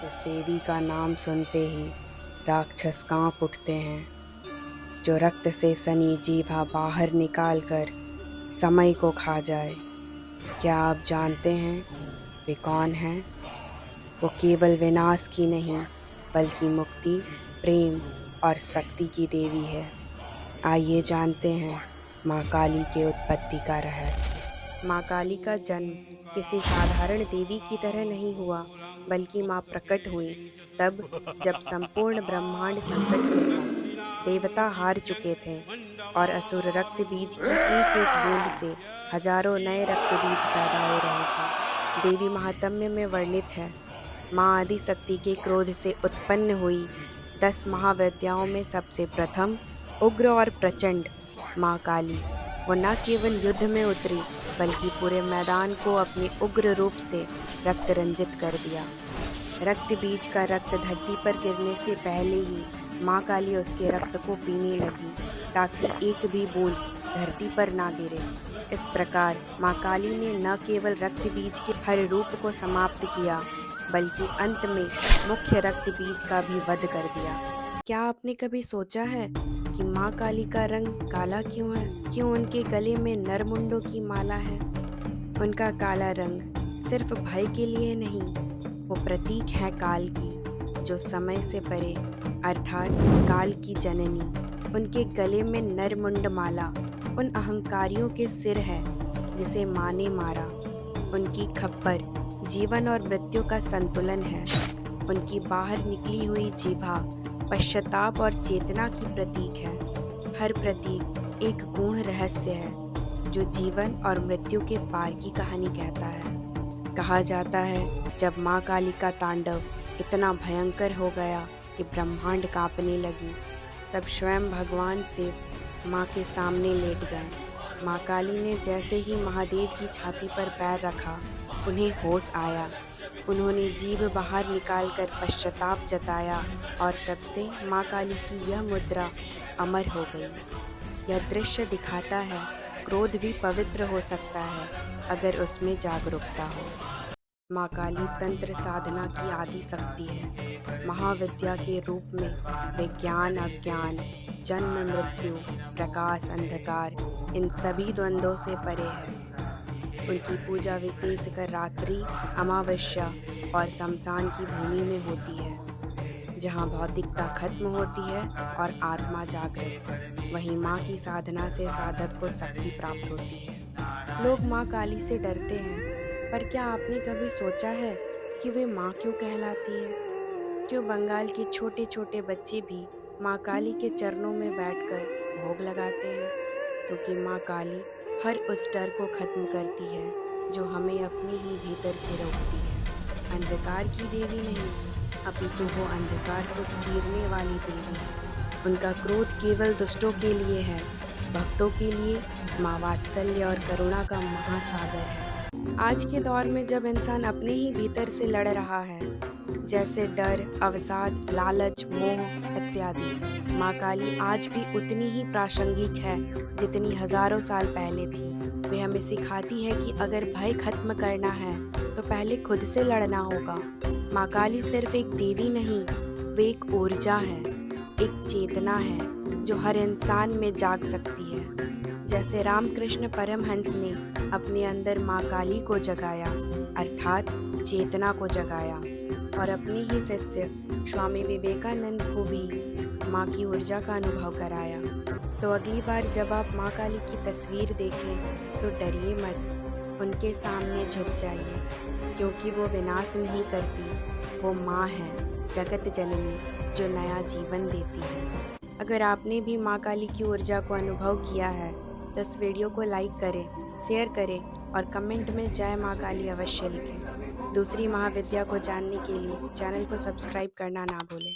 जिस देवी का नाम सुनते ही राक्षस कांप उठते हैं, जो रक्त से सनी जीभा बाहर निकाल कर समय को खा जाए। क्या आप जानते हैं वे कौन हैं? वो केवल विनाश की नहीं बल्कि मुक्ति, प्रेम और शक्ति की देवी है। आइए जानते हैं माँ काली के उत्पत्ति का रहस्य। माँ काली का जन्म किसी साधारण देवी की तरह नहीं हुआ, बल्कि माँ प्रकट हुई तब जब संपूर्ण ब्रह्मांड संकट में था। देवता हार चुके थे और असुर रक्त बीज की एक एक बूंद से हजारों नए रक्त बीज पैदा हो रहे थे। देवी महात्म्य में वर्णित है, माँ आदि शक्ति के क्रोध से उत्पन्न हुई 10 महाविद्याओं में सबसे प्रथम उग्र और प्रचंड माँ काली। वो न केवल युद्ध में उतरी बल्कि पूरे मैदान को अपने उग्र रूप से रक्त रंजित कर दिया। रक्त बीज का रक्त धरती पर गिरने से पहले ही माँ काली उसके रक्त को पीने लगी ताकि एक भी बूंद धरती पर ना गिरे। इस प्रकार माँ काली ने न केवल रक्त बीज के हर रूप को समाप्त किया बल्कि अंत में मुख्य रक्त बीज का भी वध कर दिया। क्या आपने कभी सोचा है कि माँ काली का रंग काला क्यों है? क्यों उनके गले में नरमुंडों की माला है? उनका काला रंग सिर्फ भय के लिए नहीं, वो प्रतीक है काल की, जो समय से परे अर्थात काल की जननी। उनके गले में नरमुंड माला उन अहंकारियों के सिर है जिसे माँ ने मारा। उनकी खप्पर जीवन और मृत्यु का संतुलन है। उनकी बाहर निकली हुई जीभा पश्चाताप और चेतना की प्रतीक है। हर प्रतीक एक गूढ़ रहस्य है जो जीवन और मृत्यु के पार की कहानी कहता है। कहा जाता है जब माँ काली का तांडव इतना भयंकर हो गया कि ब्रह्मांड कांपने लगी, तब स्वयं भगवान शिव माँ के सामने लेट गए। माँ काली ने जैसे ही महादेव की छाती पर पैर रखा, उन्हें होश आया। उन्होंने जीभ बाहर निकालकर पश्चाताप जताया और तब से माँ काली की यह मुद्रा अमर हो गई। यह दृश्य दिखाता है क्रोध भी पवित्र हो सकता है अगर उसमें जागरूकता हो। माँ काली तंत्र साधना की आदि शक्ति है। महाविद्या के रूप में वे ज्ञान अज्ञान, जन्म मृत्यु, प्रकाश अंधकार, इन सभी द्वंद्वों से परे है। उनकी पूजा विशेषकर रात्रि, अमावस्या और शमशान की भूमि में होती है, जहाँ भौतिकता खत्म होती है और आत्मा जागृत। वहीं माँ की साधना से साधक को शक्ति प्राप्त होती है। लोग माँ काली से डरते हैं, पर क्या आपने कभी सोचा है कि वे माँ क्यों कहलाती है? क्यों बंगाल के छोटे छोटे बच्चे भी माँ काली के चरणों में बैठकर भोग लगाते हैं? क्योंकि माँ काली हर उस डर को खत्म करती है जो हमें अपने ही भीतर से रोकती है। अंधकार की देवी नहीं, अपितु वो अंधकार को चीरने वाली देवी है। उनका क्रोध केवल दुष्टों के लिए है, भक्तों के लिए माँ वात्सल्य और करुणा का महासागर है। आज के दौर में जब इंसान अपने ही भीतर से लड़ रहा है, जैसे डर, अवसाद, लालच, मोह इत्यादि, माँ काली आज भी उतनी ही प्रासंगिक है जितनी हजारों साल पहले थी। वे हमें सिखाती है कि अगर भय खत्म करना है तो पहले खुद से लड़ना होगा। माँ काली सिर्फ एक देवी नहीं, वे एक ऊर्जा है, एक चेतना है जो हर इंसान में जाग सकती है। जैसे रामकृष्ण परमहंस ने अपने अंदर माँ काली को जगाया, अर्थात चेतना को जगाया, और अपने ही शिष्य स्वामी विवेकानंद को भी माँ की ऊर्जा का अनुभव कराया। तो अगली बार जब आप माँ काली की तस्वीर देखें तो डरिए मत, उनके सामने झुक जाइए, क्योंकि वो विनाश नहीं करती, वो माँ है, जगत जननी, जो नया जीवन देती है। अगर आपने भी माँ काली की ऊर्जा को अनुभव किया है तो इस वीडियो को लाइक करें, शेयर करें और कमेंट में जय माँ काली अवश्य लिखें। दूसरी महाविद्या को जानने के लिए चैनल को सब्सक्राइब करना ना भूलें।